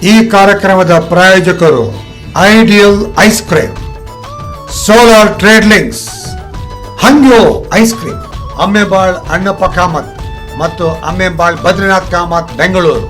ಈ ಕಾರ್ಯಕ್ರಮದ ಪ್ರಾಯೋಜಕರು ideal ice cream, solar trade links, Hangyo ice cream, Ammembal Annappa Kamath ಮತ್ತು ಅಮ್ಮೆಬಾಳ್ ಬದ್ರಿನಾಥ್ ಕಾಮತ್, ಬೆಂಗಳೂರು.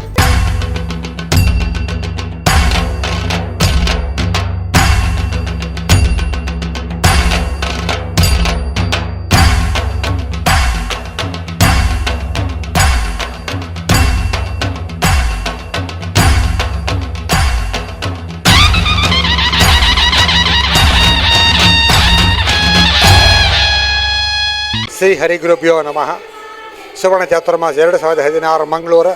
ಶ್ರೀ ಹರಿಗುರುಭ್ಯೋ ನಮಃ. ಸುವರ್ಣ ಚಾತುರ್ಮಾಸ 2016 ಮಂಗಳೂರು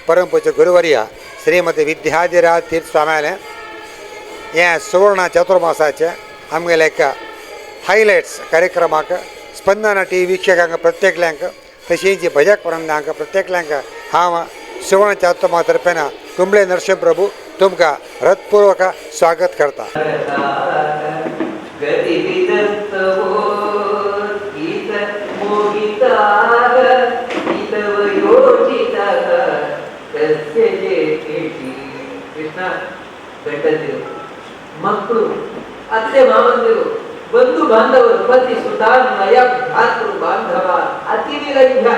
ಪರಮ ಪೂಜ್ಯ ಗುರುವರಿಯ ಶ್ರೀಮತಿ विद्याधिराज तीर्थ स्वामी ये सुवर्ण चातुर्मासाचे आमगे लेख हायलाइट्स कार्यक्रमाक स्पंदना टी वीक्षकांक प्रत्येकल्यांक तशेंच भजक परमदांक प्रत्येकल्यांक हांव सुवर्ण चातुर्मास तर्फेन कुंबळे नरसिंह प्रभू तुमकां हृदयपूर्वक स्वागत करता. ಕೃಷ್ಣ ಗಂಡಂದಿರು, ಮಕ್ಕಳು, ಅತ್ತೆ ಮಾವಂದಿರು, ಬಂಧು ಬಾಂಧವರು, ಪತಿ ಸುತಾನ್ವಯ ಭ್ರಾತೃ ಬಾಂಧವ ಅತಿ ವಿಲಭ್ಯ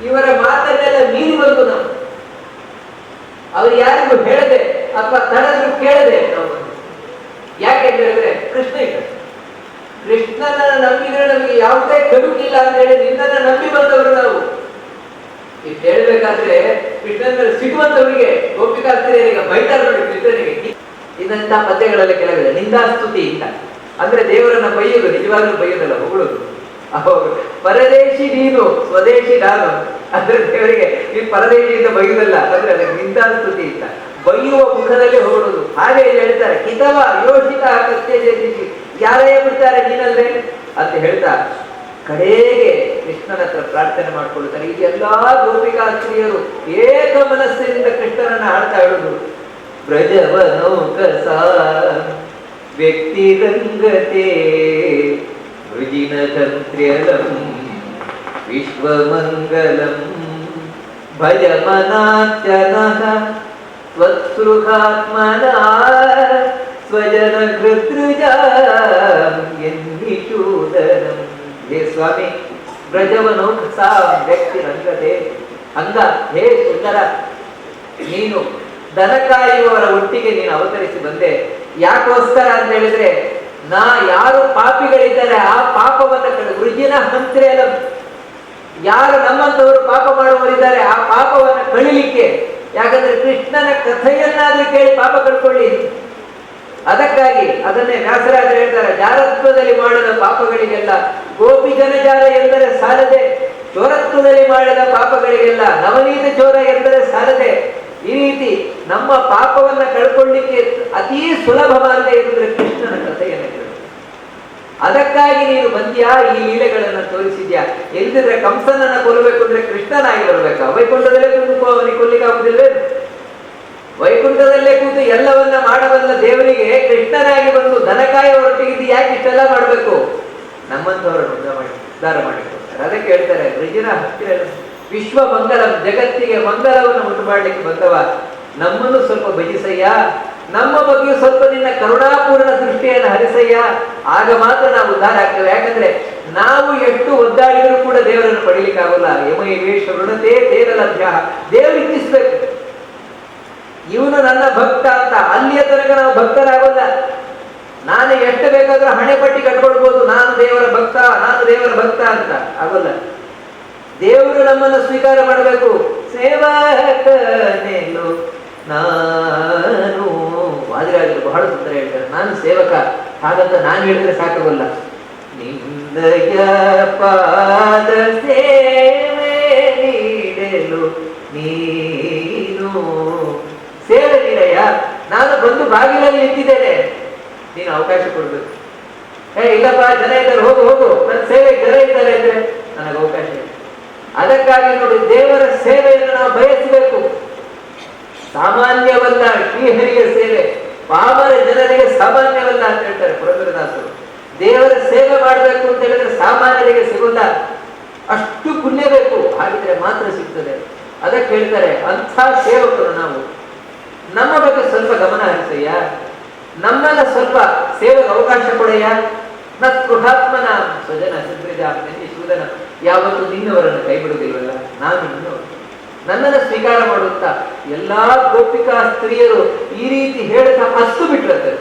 ಇವರ ಮಾತನ್ನೆಲ್ಲ ಮೀರಿ ಬಂದು ನಾವು ಅವ್ರು ಯಾರಿಗೂ ಹೇಳದೆ ಅಥವಾ ತಡೆದ್ರು ಕೇಳದೆ ನಾವು ಯಾಕೆ ಹೇಳಿದ್ರೆ ಕೃಷ್ಣ ಇಲ್ಲ. ಕೃಷ್ಣನ ನಂಬಿದ್ರೆ ನಮಗೆ ಯಾವುದೇ ಕಡುಕಿಲ್ಲ ಅಂತ ಹೇಳಿ ನಿನ್ನನ್ನ ನಂಬಿ ಬಂದವರು ನಾವು. ಇಷ್ಟು ಹೇಳ್ಬೇಕಾದ್ರೆ ಕೃಷ್ಣನ ಸಿಗುವಂತವರಿಗೆ ಗೋಪಿಕಾಸ್ತ್ರೀಯರಿಗೆ ಬೈತಾರೆ ನೋಡಿ ಕೃಷ್ಣನಿಗೆ. ಇದಂತ ಪದ್ಯಗಳಲ್ಲಿ ಕೆಲವಿದೆ. ನಿಂದಾಸ್ತುತಿ ಇಲ್ಲ ಅಂದ್ರೆ ದೇವರನ್ನ ಬೈಯುವುದು, ನಿಜವಾಗ್ಲೂ ಬೈಯುವುದಲ್ಲ, ಹೊಗಳುದು. ಪರದೇಶಿ ನೀನು ಸ್ವದೇಶಿ ನಾನು ಅಂದ್ರೆ ದೇವರಿಗೆ ಈ ಪರದೇಶಿಯಿಂದ ಬೈಯುವುದಲ್ಲ, ಅಂದ್ರೆ ಅದಕ್ಕೆ ನಿಂದಾಸ್ತುತಿ ಇಲ್ಲ, ಬೈಯುವ ಮುಖದಲ್ಲಿ ಹೊಗಳುದು. ಹಾಗೆ ಹೇಳ್ತಾರೆ ಹಿತವ ಯೋಷಿತ ಕೃತ್ಯಜೇಸಿ, ಯಾರೇ ಬಿಡ್ತಾರೆ ನೀನಲ್ಲೇ ಅಂತ ಹೇಳ್ತಾ ಕಡೆಗೆ ಕೃಷ್ಣನ ಹತ್ರ ಪ್ರಾರ್ಥನೆ ಮಾಡ್ಕೊಳ್ತಾರೆ. ಇದು ಎಲ್ಲಾ ಗೋಪಿಕಾಸ್ತ್ರೀಯರು ಏಕ ಮನಸ್ಸಿನಿಂದ ಕೃಷ್ಣನನ್ನ ಹಾಡ್ತಾ ಹೇಳುದು. ಬ್ರಜವನೌಕಸ ವ್ಯಕ್ತಿರಂಗತೆ ವೃಜಿನ ತಂತ್ರ್ಯಲಂ ವಿಶ್ವಮಂಗಲಂ ಭಜ ಮನಾತ್ಯನಃ ತ್ವತ್ಸೃಹಾತ್ಮನಾ ಸ್ವಜನ ಕೃತೃಜ ಎನ್ನಿಶೂದನಂ. ಹೇ ಸ್ವಾಮಿ, ಬ್ರಜವನೌಕಸ ವ್ಯಕ್ತಿ ರಂಗತೆ ಅಂಗ, ಹೇ ಸುಂದರ, ನೀನು ದನ ಕಾಯುವವರ ಒಟ್ಟಿಗೆ ನೀನು ಅವತರಿಸಿ ಬಂದೆ. ಯಾಕೋಸ್ಕರ ಅಂತ ಹೇಳಿದ್ರೆ ಯಾರು ಪಾಪಿಗಳಿದ್ದಾರೆ ಆ ಪಾಪವನ್ನ ವೃಜಿನ ಹಂತ್ರೇಲ, ಯಾರು ನಮ್ಮಂತವರು ಪಾಪ ಮಾಡುವವರಿದ್ದಾರೆ ಆ ಪಾಪವನ್ನ ಕಳಿಲಿಕ್ಕೆ. ಯಾಕಂದ್ರೆ ಕೃಷ್ಣನ ಕಥೆಯನ್ನಾದ್ರೂ ಕೇಳಿ ಪಾಪ ಕಳ್ಕೊಳ್ಳಿ. ಅದಕ್ಕಾಗಿ ಅದನ್ನೇ ವ್ಯಾಸರಾಜರು ಹೇಳ್ತಾರೆ, ಜಾರತ್ವದಲ್ಲಿ ಮಾಡಿದ ಪಾಪಗಳಿಗೆಲ್ಲ ಗೋಪಿ ಜನಜಾರ ಎಂದರೆ ಸಾಲದೆ, ಚೋರತ್ವದಲ್ಲಿ ಮಾಡಿದ ಪಾಪಗಳಿಗೆಲ್ಲ ನವನೀತ ಚೋರ ಎಂದರೆ ಸಾಲದೆ. ಈ ರೀತಿ ನಮ್ಮ ಪಾಪವನ್ನ ಕಳ್ಕೊಳ್ಳಿಕ್ಕೆ ಅತೀ ಸುಲಭ ಮಾರ್ಗ ಇರುವುದ್ರೆ ಕೃಷ್ಣನ ಕಥೆಯನ್ನು ಕೇಳು. ಅದಕ್ಕಾಗಿ ನೀನು ಬಂದ್ಯಾ, ಈ ಲೀಲೆಗಳನ್ನ ತೋರಿಸಿದ್ಯಾ. ಎಲ್ಲಿದ್ರೆ ಕಂಸನನ್ನ ಕೊಲ್ಲಬೇಕು ಅಂದ್ರೆ ಕೃಷ್ಣನಾಗಿ ಬರ್ಬೇಕಾ? ವೈಕುಂಠದಲ್ಲೇ ಕೂತು ಅವನಿಗೆ ಕೊಲ್ಲಿಕ್ಕಾಗುದಿಲ್ವೇ? ವೈಕುಂಠದಲ್ಲೇ ಕೂತು ಎಲ್ಲವನ್ನ ಮಾಡಬಲ್ಲ ದೇವರಿಗೆ ಕೃಷ್ಣನಾಗಿ ಬಂದು ದನಕಾಯ ಹೊರಟಿಗಿದ್ದು ಯಾಕೆ ಇಷ್ಟೆಲ್ಲ ಮಾಡಬೇಕು? ನಮ್ಮಂತವರನ್ನು ಉದ್ಧಾರ ಮಾಡಿಕೊಡ್ತಾರೆ. ಅದಕ್ಕೆ ಹೇಳ್ತಾರೆ ವೃಜಿನ ಹತ್ತಿರ ವಿಶ್ವ ಮಂಗಲಂ, ಜಗತ್ತಿಗೆ ಮಂಗಲವನ್ನು ಉಂಟು ಮಾಡ್ಲಿಕ್ಕೆ ಬಂದವ. ನಮ್ಮನ್ನು ಸ್ವಲ್ಪ ಭಜಿಸಯ್ಯ, ನಮ್ಮ ಬಗ್ಗೆ ಸ್ವಲ್ಪ ನಿನ್ನ ಕರುಣಾಪೂರ್ಣ ದೃಷ್ಟಿಯನ್ನು ಹರಿಸಯ್ಯ. ಆಗ ಮಾತ್ರ ನಾವು ಉದ್ಧಾರ ಆಗ್ತೇವೆ. ಯಾಕಂದ್ರೆ ನಾವು ಎಷ್ಟು ಒದ್ದಾಡಿದರೂ ಕೂಡ ದೇವರನ್ನು ಪಡೀಲಿಕ್ಕಾಗಲ್ಲ. ಯಮೈವೇಶ ಋಣತೆ ತೇನ ಲಭ್ಯ, ದೇವರು ಇಚ್ಛಿಸ್ಬೇಕು ಇವನು ನನ್ನ ಭಕ್ತ ಅಂತ. ಅಲ್ಲಿಯ ತನಕ ನಾವು ಭಕ್ತರಾಗೋಲ್ಲ. ನಾನು ಎಷ್ಟು ಬೇಕಾದ್ರೂ ಹಣೆ ಪಟ್ಟಿ ಕಟ್ಕೊಳ್ಬಹುದು, ನಾನು ದೇವರ ಭಕ್ತ, ನಾನು ದೇವರ ಭಕ್ತ ಅಂತ. ಆಗೋಲ್ಲ. ದೇವರು ನಮ್ಮನ್ನು ಸ್ವೀಕಾರ ಮಾಡಬೇಕು. ಸೇವಕನೇನು ನಾನು, ವಾದಿರಾಜರು ಬಹಳ ಸುಂದರ ಹೇಳ್ತಾರೆ, ನಾನು ಸೇವಕ ಹಾಗಂತ ನಾನು ಹೇಳಿದ್ರೆ ಸಾಕಾಗಲ್ಲ. ನಿಂದಯ ಪಾದ ಸೇವೆ ನೀಡಲು ನೀನು ಸೇವೆ ನೀಡಯ್ಯ. ನಾನು ಬಂದು ಬಾಗಿಲಲ್ಲಿ ನಿಂತಿದ್ದೇನೆ, ನೀನು ಅವಕಾಶ ಕೊಡ್ಬೇಕು. ಇಲ್ಲಪ್ಪ ಜನ ಇದ್ದಾರೆ, ಹೋಗು ಹೋಗು, ನನ್ನ ಸೇವೆಗೆ ಜನ ಇದ್ದಾರೆ ಅಂದ್ರೆ ನನಗೆ ಅವಕಾಶ ಇದೆ. ಅದಕ್ಕಾಗಿ ನೋಡಿ, ದೇವರ ಸೇವೆಯನ್ನು ನಾವು ಬಯಸಬೇಕು. ಸಾಮಾನ್ಯವಲ್ಲ ಶ್ರೀಹರಿಯ ಸೇವೆ, ಪಾಮರ ಜನರಿಗೆ ಸಾಮಾನ್ಯವಲ್ಲ ಅಂತ ಹೇಳ್ತಾರೆ ಪುರಂದರದಾಸರು. ದೇವರ ಸೇವೆ ಮಾಡಬೇಕು ಅಂತ ಹೇಳಿದ್ರೆ ಸಾಮಾನ್ಯರಿಗೆ ಸಿಗುಲ್ಲ, ಅಷ್ಟು ಪುಣ್ಯ ಬೇಕು, ಹಾಗಿದ್ರೆ ಮಾತ್ರ ಸಿಗ್ತದೆ. ಅದಕ್ಕೆ ಹೇಳ್ತಾರೆ ಅಂಥ ಸೇವಕರು ನಾವು. ನಮ್ಮ ಬಗ್ಗೆ ಸ್ವಲ್ಪ ಗಮನ ಹರಿಸಯ್ಯ, ನಮ್ಮೆಲ್ಲ ಸ್ವಲ್ಪ ಸೇವೆಗೆ ಅವಕಾಶ ಕೊಡಯ್ಯ. ನ ಸ್ಪೃಹಾತ್ಮನ ಸ್ವಜನ ಸಿದ್ಧಜಾಪ್ತಿ ಸೂದನ, ಯಾವತ್ತು ನಿನ್ನವರನ್ನು ಕೈ ಬಿಡುವುದಿಲ್ವಲ್ಲ, ನಾನು ನಿನ್ನವರು, ನನ್ನನ್ನು ಸ್ವೀಕಾರ ಮಾಡುತ್ತಾ ಎಲ್ಲಾ ಗೋಪಿಕಾ ಸ್ತ್ರೀಯರು ಈ ರೀತಿ ಹೇಳ್ತಾ ಹಸ್ತು ಬಿಟ್ರಂತೆ.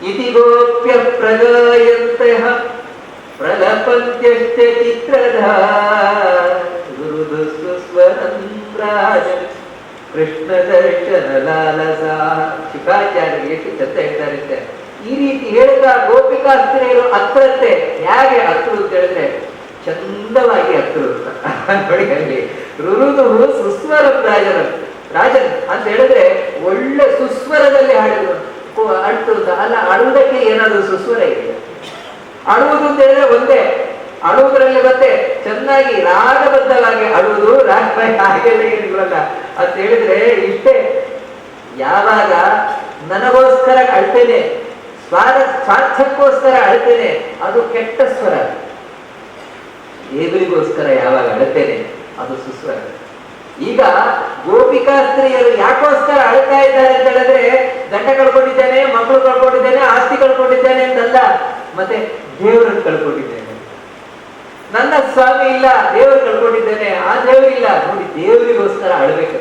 ಇತಿ ಗೋಪ್ಯ ಪ್ರಗಾಯಂತಃ ಪ್ರಲಪಂತ್ಯಶ್ಚ ಚಿತ್ರಧಾ ಗುರುದು ಸುಸ್ವರಂದ್ರಾಜನ್ ಕೃಷ್ಣ ದರ್ಶನ ಲಾಲಸ. ಶುಕಾಚಾರ್ಯ ಎಷ್ಟು ಚಂದ ಹೇಳ್ತಾರೆ. ಈ ರೀತಿ ಹೇಳ್ತಾ ಗೋಪಿಕಾ ಸ್ತ್ರೀಯರು ಹತ್ರತ್ತೆ. ಹೇಗೆ ಹತ್ತು ಅಂತ ಹೇಳಿದ್ರೆ ಚಂದವಾಗಿ ಹತ್ತು ನೋಡಿ, ಅಲ್ಲಿ ರುರುದು ಸುಸ್ವರಂ ರಾಜನ್ ಅಂತ ಹೇಳಿದ್ರೆ ಒಳ್ಳೆ ಸುಸ್ವರದಲ್ಲಿ ಹಾಡಿದ್ರು. ಅಟ್ಟು ಅಲ್ಲ, ಅಳುವುದಕ್ಕೆ ಏನಾದ್ರು ಸುಸ್ವರ ಇದೆ? ಅಳುವುದು ಅಂತ ಹೇಳಿದ್ರೆ ಒಂದೇ, ಅಳುವುದರಲ್ಲಿ ಮತ್ತೆ ಚೆನ್ನಾಗಿ ರಾಗಬದ್ಧವಾಗಿ ಅಳುವುದು, ಹಾಗೆಲ್ಲ ಏನಿಲ್ವಲ್ಲ ಅಂತ ಹೇಳಿದ್ರೆ ಇಷ್ಟೇ. ಯಾವಾಗ ನನಗೋಸ್ಕರ ಅಳ್ತೇನೆ, ಸ್ವಾರ್ಥಕ್ಕೋಸ್ಕರ ಅಳ್ತೇನೆ, ಅದು ಕೆಟ್ಟ ಸ್ವರ. ದೇವರಿಗೋಸ್ಕರ ಯಾವಾಗ ಅಳ್ತೇನೆ ಅದು ಸುಸ್ವರ. ಈಗ ಗೋಪಿಕಾ ಸ್ತ್ರೀಯರು ಯಾಕೋಸ್ಕರ ಅಳ್ತಾ ಇದ್ದಾರೆ ಅಂತ ಹೇಳಿದ್ರೆ, ಗಂಡ ಕಳ್ಕೊಂಡಿದ್ದೇನೆ, ಮಕ್ಕಳು ಕಳ್ಕೊಂಡಿದ್ದೇನೆ, ಆಸ್ತಿ ಕಳ್ಕೊಂಡಿದ್ದೇನೆ ಅಂತಲ್ಲ, ಮತ್ತೆ ದೇವರನ್ನು ಕಳ್ಕೊಂಡಿದ್ದೇನೆ, ನನ್ನ ಸ್ವಾಮಿ ಇಲ್ಲ, ದೇವರು ಕಳ್ಕೊಂಡಿದ್ದೇನೆ, ಆ ದೇವರಿಲ್ಲ. ನೋಡಿ, ದೇವರಿಗೋಸ್ಕರ ಅಳಬೇಕು,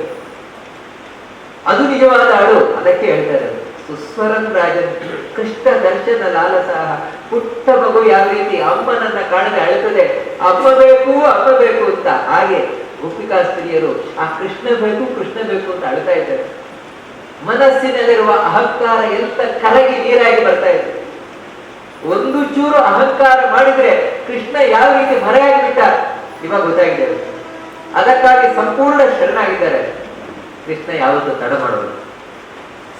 ಅದು ನಿಜವಾದ ಅಳು. ಅದಕ್ಕೆ ಹೇಳ್ತಾರೆ ಸುಸ್ವರಂ ರಾಜನ್ ಕೃಷ್ಣ ದರ್ಶನ ಲಾಲಸಾಹ. ಪುಟ್ಟ ಮಗು ಯಾವ ರೀತಿ ಅಮ್ಮನನ್ನ ಕಾಣದೆ ಅಳುತ್ತದೆ, ಅಮ್ಮ ಬೇಕು ಅಮ್ಮ ಬೇಕು ಅಂತ, ಹಾಗೆ ಗೋಪಿಕಾ ಸ್ತ್ರೀಯರು ಆ ಕೃಷ್ಣ ಬೇಕು ಕೃಷ್ಣ ಬೇಕು ಅಂತ ಅಳ್ತಾ ಇದ್ದಾರೆ. ಮನಸ್ಸಿನಲ್ಲಿರುವ ಅಹಂಕಾರ ಎಲ್ಲ ಕರಗಿ ನೀರಾಗಿ ಬರ್ತಾ ಇದೆ. ಒಂದು ಚೂರು ಅಹಂಕಾರ ಮಾಡಿದ್ರೆ ಕೃಷ್ಣ ಯಾವ ರೀತಿ ಮರೆಯಾಗಿ ಬಿಟ್ಟ ಇವಾಗ ಗೊತ್ತಾಗಿದೆ. ಅದಕ್ಕಾಗಿ ಸಂಪೂರ್ಣ ಶರಣಾಗಿದ್ದಾರೆ. ಕೃಷ್ಣ ಯಾವತ್ತೂ ತಡ ಮಾಡೋದು,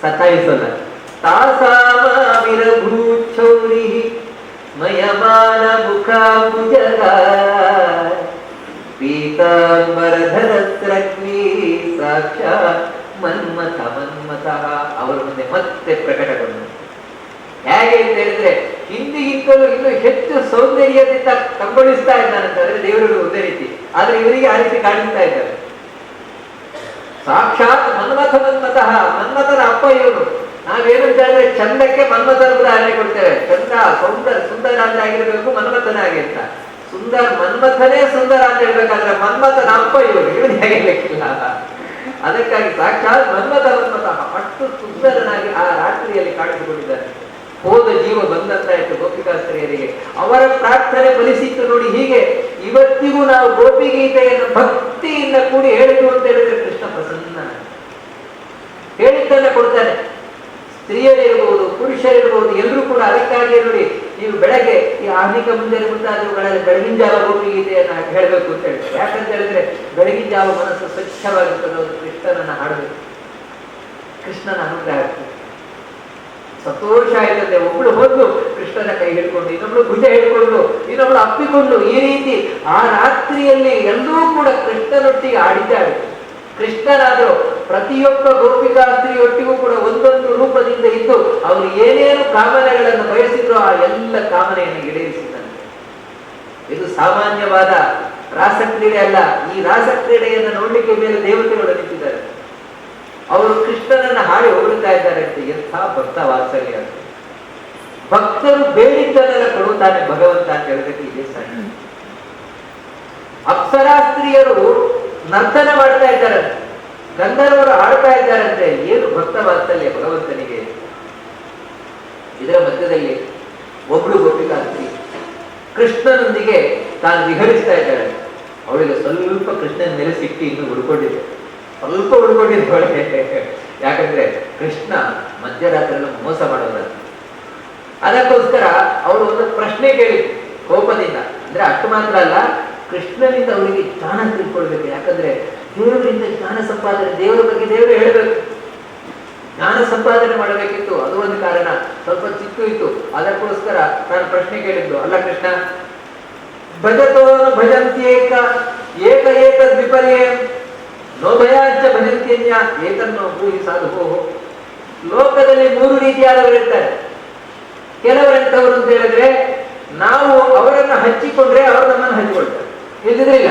ಸತಾಯಿಸಲ್ಲ. ತಾಸಾಮವಿರಭೂಚೌರಿ ಮಯಮಾನ ಮುಖಾಂಬುಜಗ ಪೀತಾಂಬರಧರಸ್ರಗ್ನಿ ಸಾಕ್ಷಾತ್ ಮನ್ಮಥ ಮನ್ಮಥಃ. ಅವರ ಮುಂದೆ ಮತ್ತೆ ಪ್ರಕಟಗೊಂಡು ಹೇಗೆ ಅಂತ ಹೇಳಿದ್ರೆ, ಹಿಂದಿಗಿಂತಲೂ ಇನ್ನು ಹೆಚ್ಚು ಸೌಂದರ್ಯದಿಂದ ಕಂಗೊಳಿಸ್ತಾ ಇದ್ದಾನಂತಂದ್ರೆ ದೇವರಿಗೆ ಒಂದೇ ರೀತಿ, ಆದ್ರೆ ಇವರಿಗೆ ಆ ರೀತಿ ಕಾಣಿಸ್ತಾ ಇದ್ದಾರೆ. ಸಾಕ್ಷಾತ್ ಮನ್ಮಥ ಮನ್ಮಥಃ, ಮನ್ಮಥನ ಅಪ್ಪ ಇವನು. ನಾವೇನು ಅಂತ ಹೇಳಿದ್ರೆ ಚಂದಕ್ಕೆ ಮನ್ಮಥನ ಉದಾಹರಣೆ ಕೊಡ್ತೇವೆ. ಚಂದ ಸುಂದರ ಅಂತ ಆಗಿರ್ಬೇಕು, ಮನ್ಮಥನಾಗಿ ಅಂತ. ಮನ್ಮಥನೇ ಸುಂದರ ಅಂತ ಹೇಳ್ಬೇಕಾದ್ರೆ ಮನ್ಮಥನ ಅಪ್ಪ ಇವನು, ಇವನು ಹೇಗೆ ಲೆಕ್ಕಿಲ್ಲ. ಅದಕ್ಕಾಗಿ ಸಾಕ್ಷಾತ್ ಮನ್ಮಥ ಮನ್ಮಥಃ ಅಷ್ಟು ಸುಂದರನಾಗಿ ಆ ರಾತ್ರಿಯಲ್ಲಿ ಕಾಣಿಸಿಕೊಂಡಿದ್ದಾನೆ. ಹೋದ ಜೀವ ಬಂದಂತಾಯ್ತು ಗೋಪಿಕಾ ಸ್ತ್ರೀಯರಿಗೆ. ಅವರ ಪ್ರಾರ್ಥನೆ ಫಲಿಸಿತ್ತು ನೋಡಿ. ಹೀಗೆ ಇವತ್ತಿಗೂ ನಾವು ಗೋಪಿಗೀತೆಯನ್ನು ಭಕ್ತಿಯಿಂದ ಕೂಡಿ ಹೇಳಿದ್ವು ಅಂತ ಹೇಳಿದ್ರೆ ಕೃಷ್ಣ ಪ್ರಸನ್ನ ಹೇಳಿದ್ದನ್ನ ಕೊಡ್ತಾನೆ. ಸ್ತ್ರೀಯರಿರ್ಬಹುದು, ಪುರುಷರಿರ್ಬಹುದು, ಎಲ್ಲರೂ ಕೂಡ. ಅದಕ್ಕಾಗಿಯೇ ನೋಡಿ, ನೀವು ಬೆಳಗ್ಗೆ ಈ ಆಧುನಿಕ ಮುಂಜಾನೆ ಮುಂತಾದವುಗಳಲ್ಲಿ ಬೆಳಗಿನ ಜಾವ ಗೋಪಿಗೀತೆಯನ್ನು ಹೇಳಬೇಕು ಅಂತ ಹೇಳ್ತಾರೆ. ಯಾಕಂತ ಹೇಳಿದ್ರೆ ಬೆಳಗಿನ ಜಾವ ಮನಸ್ಸು ಸ್ವಚ್ಛವಾಗಿರ್ತದೆ, ಕೃಷ್ಣನನ್ನ ಹಾಡಬೇಕು, ಕೃಷ್ಣನ ಅನುಗ್ರಹ ಆಗ್ತದೆ, ಸಂತೋಷ ಆಯ್ತದೆ. ಒಬ್ಳು ಹೋದ್ಲು ಕೃಷ್ಣನ ಕೈ ಹಿಡ್ಕೊಂಡು, ಇನ್ನೊಬ್ಳು ಭುಜ ಹಿಡ್ಕೊಂಡು, ಇನ್ನೊಬ್ಳು ಅಪ್ಪಿಕೊಂಡು, ಈ ರೀತಿ ಆ ರಾತ್ರಿಯಲ್ಲಿ ಎಲ್ಲರೂ ಕೂಡ ಕೃಷ್ಣನೊಟ್ಟಿಗೆ ಆಡಿದ್ದಾರೆ. ಕೃಷ್ಣನಾದರೂ ಪ್ರತಿಯೊಬ್ಬ ಗೋಪಿಕಾ ಸ್ತ್ರೀಯೊಟ್ಟಿಗೂ ಕೂಡ ಒಂದೊಂದು ರೂಪದಿಂದ ಇದ್ದು ಅವರು ಏನೇನು ಕಾಮನೆಗಳನ್ನು ಬಯಸಿದ್ರು ಆ ಎಲ್ಲ ಕಾಮನೆಯನ್ನು ಈಡೇರಿಸಿದ್ದಾನೆ. ಇದು ಸಾಮಾನ್ಯವಾದ ರಾಸಕ್ರೀಡೆ ಅಲ್ಲ. ಈ ರಾಸಕ್ರೀಡೆಯನ್ನು ನೋಡ್ಲಿಕ್ಕೆ ಮೇಲೆ ದೇವತೆಗಳು ನಿಂತಿದ್ದಾರೆ. ಅವರು ಕೃಷ್ಣನನ್ನ ಹಾಡಿ ಹೊಗಳುತ್ತಾ ಇದ್ದಾರೆ ಅಂತ. ಎಂಥ ಭಕ್ತ ವಾತ್ಸಲ್ಯ! ಭಕ್ತರು ಬೇಡಿದ್ದನ್ನೆಲ್ಲ ಕೊಡುತ್ತಾನೆ ಭಗವಂತ ಅಂತ ಹೇಳೋದಕ್ಕೆ ಇದೇ ಸಣ್ಣ. ಅಪ್ಸರಾ ಸ್ತ್ರೀಯರು ನರ್ತನ ಮಾಡ್ತಾ ಇದ್ದಾರೆ, ಗಂಧರ್ವರು ಆಡ್ತಾ ಇದ್ದಾರಂತೆ. ಏನು ಭಕ್ತ ವಾತ್ಸಲ್ಯ ಭಗವಂತನಿಗೆ! ಇದರ ಮಧ್ಯದಲ್ಲಿ ಒಬ್ಳು ಗೋಪಿಕಾ ಸ್ತ್ರೀ ಕೃಷ್ಣನೊಂದಿಗೆ ತಾನು ವಿಹರಿಸ್ತಾ ಇದ್ದಾಳೆ. ಅವಳಿಗೆ ಸ್ವಲ್ಪ ಕೃಷ್ಣನ ಮೇಲೆ ಸಿಕ್ಕಿ ಇನ್ನು ಉಳ್ಕೊಂಡಿದೆ, ಸ್ವಲ್ಪ ಉಳ್ಕೊಂಡಿದ್ದವಳೆ. ಯಾಕಂದ್ರೆ ಕೃಷ್ಣ ಮಧ್ಯರಾತ್ರಿಯನ್ನು ಮೋಸ ಮಾಡೋದ. ಅದಕ್ಕೋಸ್ಕರ ಅವರು ಒಂದು ಪ್ರಶ್ನೆ ಕೇಳಿ ಕೋಪದಿಂದ, ಅಂದ್ರೆ ಅಷ್ಟು ಮಾತ್ರ ಅಲ್ಲ, ಕೃಷ್ಣನಿಂದ ಅವರಿಗೆ ಜ್ಞಾನ ತಿಳ್ಕೊಳ್ಬೇಕು. ಯಾಕಂದ್ರೆ ದೇವರಿಂದ ಜ್ಞಾನ ಸಂಪಾದನೆ, ದೇವರ ಬಗ್ಗೆ ದೇವರು ಹೇಳಬೇಕು, ಜ್ಞಾನ ಸಂಪಾದನೆ ಮಾಡಬೇಕಿತ್ತು. ಅದು ಒಂದು ಕಾರಣ. ಸ್ವಲ್ಪ ಚಿಕ್ಕು ಇತ್ತು, ಅದಕ್ಕೋಸ್ಕರ ನಾನು ಪ್ರಶ್ನೆ ಕೇಳಿದ್ದು. ಅಲ್ಲ ಕೃಷ್ಣ, ಭಜತೋ ಭಜಂತ್ಯೇಕ ಏಕ ಏಕ ವಿಪರ್ಯೇ ನೋ ಭಯಾಂಚ ಭಜಂತ್ಯನ್ಯ ಏಕನ್ನೋ ಭೂಹಿ ಸಾಧು. ಲೋಕದಲ್ಲಿ ಮೂರು ರೀತಿಯಾದವರು ಇರ್ತಾರೆ. ಕೆಲವರೆಂಥವರು ಅಂತ ಹೇಳಿದ್ರೆ, ನಾವು ಅವರನ್ನ ಹಚ್ಚಿಕೊಂಡ್ರೆ ಅವರು ನಮ್ಮನ್ನು ಹಚ್ಚಿಕೊಳ್ತಾರೆ, ಇಲ್ಲದಿದ್ರೆ ಇಲ್ಲ.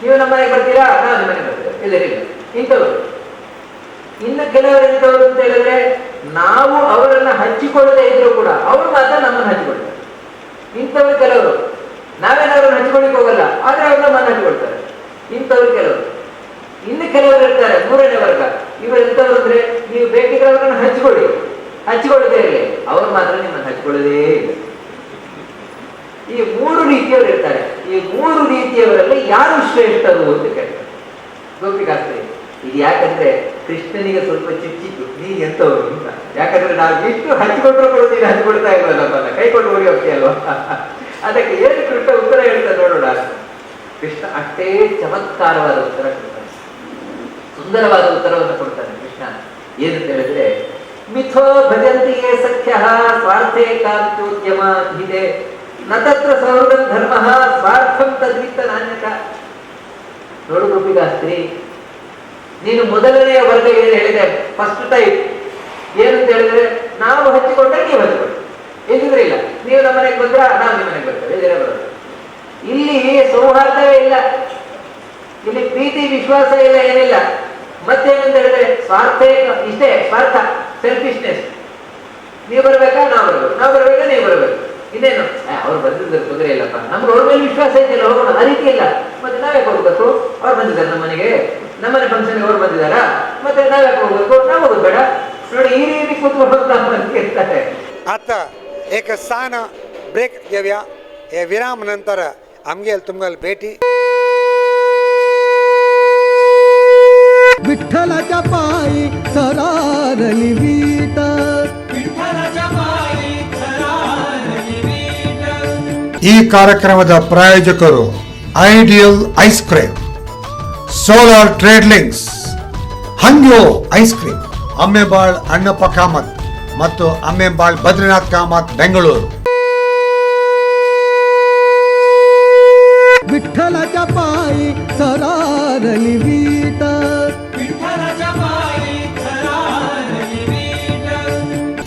ನೀವು ನಮ್ಮ ಮನೆಗೆ ಬರ್ತೀರಾ, ನಾವು ನಿಮ್ಮ ಮನೆಗೆ ಬರ್ತೇವೆ, ಇಲ್ಲದಿಲ್ಲ. ಇಂಥವ್ರು ಇನ್ನು ಕೆಲವರು ಎಂತವರು ಅಂತ ಹೇಳಿದ್ರೆ, ನಾವು ಅವರನ್ನ ಹಂಚಿಕೊಳ್ಳದೆ ಇದ್ರು ಕೂಡ ಅವರು ಮಾತ್ರ ನಮ್ಮನ್ನು ಹಂಚಿಕೊಳ್ತಾರೆ. ಇಂಥವ್ರು ಕೆಲವರು, ನಾವೇನಾದ್ರೂ ಹಂಚಿಕೊಳ್ಳಿಕ್ಕೆ ಹೋಗಲ್ಲ, ಆದ್ರೆ ಅವ್ರು ನಮ್ಮನ್ನು ಹಂಚಿಕೊಳ್ತಾರೆ. ಇಂಥವ್ರು ಕೆಲವರು. ಇನ್ನು ಕೆಲವರು ಇರ್ತಾರೆ, ಮೂರನೇ ವರ್ಗ. ಇವರು ಎಂತವ್ರು ಅಂದ್ರೆ, ನೀವು ಬೇಕಿದ್ರೆ ಅವರನ್ನು ಹಂಚಿಕೊಳ್ಳದೇ ಇರಲಿ, ಅವರು ಮಾತ್ರ ನಿಮ್ಮನ್ನು ಹಂಚಿಕೊಳ್ಳದೇ ಇಲ್ಲ. ಈ ಮೂರು ರೀತಿಯವರು ಇರ್ತಾರೆ. ಈ ಮೂರು ರೀತಿಯವರಲ್ಲಿ ಯಾರು ಶ್ರೇಷ್ಠರು ಅಂತ ಕೇಳ್ತಾರೆ ಗೋಪಿಕಾಸ್ತ್ರಿ. ಇದು ಯಾಕಂದ್ರೆ ಕೃಷ್ಣನಿಗೆ ಸ್ವಲ್ಪ ಚಿಚ್ಚಿತ್ತು, ನೀನ್ ಎಂತವ್ರು ಅಂತ. ಯಾಕಂದ್ರೆ ನಾವು ಇಷ್ಟು ಹಂಚಿಕೊಟ್ರು ಕೊಡ್ತೀನಿ, ಹಂಚಿಕೊಡ್ತಾ ಇಲ್ವಲ್ಲಪ್ಪ, ಕೈ ಕೊಟ್ಟು ಹೋಗಿ ಹೋಗ್ತೀಯಲ್ವ. ಅದಕ್ಕೆ ಏನು ಕೃಷ್ಣ ಉತ್ತರ ಹೇಳ್ತಾ ನೋಡೋಣ. ಕೃಷ್ಣ ಅಷ್ಟೇ ಚಮತ್ಕಾರವಾದ ಉತ್ತರ ಕೊಡ್ತಾನೆ, ಸುಂದರವಾದ ಉತ್ತರವನ್ನು ಕೊಡ್ತಾನೆ ಕೃಷ್ಣ. ಏನಂತ ಹೇಳಿದ್ರೆ, ಮಿಥೋ ಭಜಂತಿಯೇ ಸಖ್ಯ ಸ್ವಾರ್ಥೇ ಕಾಂತ್ಯೋದ್ಯಮ ಇದೆ ನ ತತ್ರ ಸೌಹೃದ ಧರ್ಮ ಸ್ವಾರ್ಥಂ ತದ್ವಿತ್ತ ನಾಣ್ಯಕ. ನೋಡು ಗೋಪಿಕಾಸ್ತ್ರಿ, ನೀನು ಮೊದಲನೆಯ ವರ್ಗ ಏನು ಹೇಳಿದೆ, ಫಸ್ಟ್ ಟೈಪ್ ಏನಂತ ಹೇಳಿದ್ರೆ, ನಾವು ಹಚ್ಚಿಕೊಂಡ್ರೆ ನೀವು ಹಚ್ಚಿಕೊಳ್ಳಿ, ಎಲ್ಲಿದ್ರೆ ಇಲ್ಲ. ನೀವು ನಮ್ಮ ಮನೆಗೆ ಬಂದ್ರೆ ನಾವು ನಿಮ್ಮ ಮನೆಗೆ ಬರ್ತೇವೆ, ಎದುರೇ ಬರೋದು. ಇಲ್ಲಿ ಸೌಹಾರ್ದವೇ ಇಲ್ಲ, ಇಲ್ಲಿ ಪ್ರೀತಿ ವಿಶ್ವಾಸ ಇಲ್ಲ, ಏನಿಲ್ಲ. ಮತ್ತೇನಂತ ಹೇಳಿದ್ರೆ ಸ್ವಾರ್ಥ, ಇಷ್ಟೇ ಸ್ವಾರ್ಥ, ಸೆಲ್ಫಿಶ್ನೆಸ್. ನೀವು ಬರ್ಬೇಕಾ ನಾವು ಬರ್ಬೇಕು, ನಾವು ಬರ್ಬೇಕಾ ನೀವು ಬರ್ಬೇಕು. ಇನ್ನೇನು ಅವ್ರು ಬಂದಿದ್ದಾರೆ ತೊಂದರೆ ಇಲ್ಲಪ್ಪ, ನಮ್ಗೆ ಅವ್ರ ಮೇಲೆ ವಿಶ್ವಾಸ ಇದೆಯಲ್ಲ, ಹೋಗೋಣ, ಆ ರೀತಿ ಇಲ್ಲ. ಮತ್ತೆ ನಾವ್ಯಾಕೆ ಹೋಗ್ಬೇಕು, ಅವ್ರು ಬಂದಿದ್ದಾರೆ ನಮ್ಮ ಮನೆಗೆ, ನಮ್ಮನೆ ಫಂಕ್ಷನ್ಗೆ ಅವ್ರು ಬಂದಿದ್ದಾರಾ, ಮತ್ತೆ ನಾವ್ಯಾಕೆ ಹೋಗ್ಬೇಕು, ನಾವು ಹೋಗೋದು ಬೇಡ. ನೋಡಿ, ಈ ರೀತಿ ಕೂತ್ಕೊಂಡು ಇರ್ತಾರೆ. आता एक स्थान ब्रेक घेऊया. हे विराम नंतर आमगेल तुमगेल भेटी. विठ्ठलाच्या पायी सरारली वीट, विठ्ठलाच्या पायी सरारली वीट. ಈ ಕಾರ್ಯಕ್ರಮದ ಪ್ರಾಯೋಜಕರು ideal ice cream, solar trade links, Hangyo ice cream, Ammembal Annappa Kamath ಮತ್ತು ಅಮ್ಮೆಬಾಳ್ ಬದ್ರಿನಾಥ್ ಕಾಮತ್, ಬೆಂಗಳೂರು. विठ्ठलाच्या पायी सरारली वीट, विठ्ठलाच्या पायी सरारली वीट.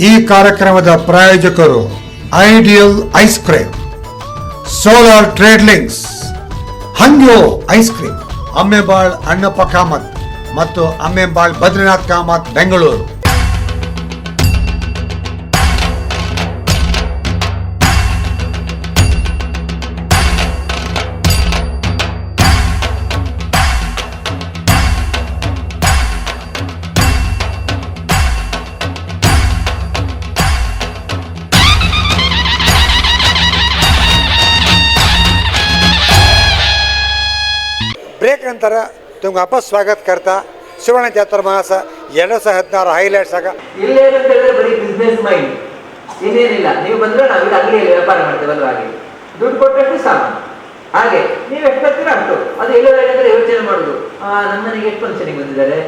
ಈ ಕಾರ್ಯಕ್ರಮದ ಪ್ರಾಯೋಜಕರು ideal ice cream, solar trade links, Hangyo ice cream, Ammembal Annappa Kamath ಮತ್ತು ಅಮ್ಮೆಬಾಳ್ ಬದ್ರಿನಾಥ್ ಕಾಮತ್, ಬೆಂಗಳೂರು. ब्रेक नंतर तुमचं वापस स्वागत करता सुवर्ण चातुर्मास 2016 ಹೈಲೈಟ್ಸ್ ಆಗ. ಇಲ್ಲೇನಂತ ಹೇಳಿದ್ರೆ ಬರೀ ಬಿಸ್ನೆಸ್ ಮೈಂಡ್, ಇನ್ನೇನಿಲ್ಲ. ನೀವು ಬಂದ್ರೆ ನಾವು ಇಲ್ಲಿ ಅಂಗಡಿಯಲ್ಲಿ ವ್ಯಾಪಾರ ಮಾಡ್ತೇವಲ್ವ, ಹಾಗೆ ದುಡ್ಡು ಕೊಟ್ಟಷ್ಟು ಸಾಮಾನು, ಹಾಗೆ ನೀವು ಎಷ್ಟು ಬರ್ತೀರಾ ಅಷ್ಟು. ಅದು ಎಲ್ಲೋದ್ರೆ ಯೋಚನೆ ಮಾಡುದು, ನಮ್ಮ ಮನೆಗೆ ಎಷ್ಟು ಫಂಕ್ಷನಿಗೆ ಬಂದಿದ್ದಾರೆ,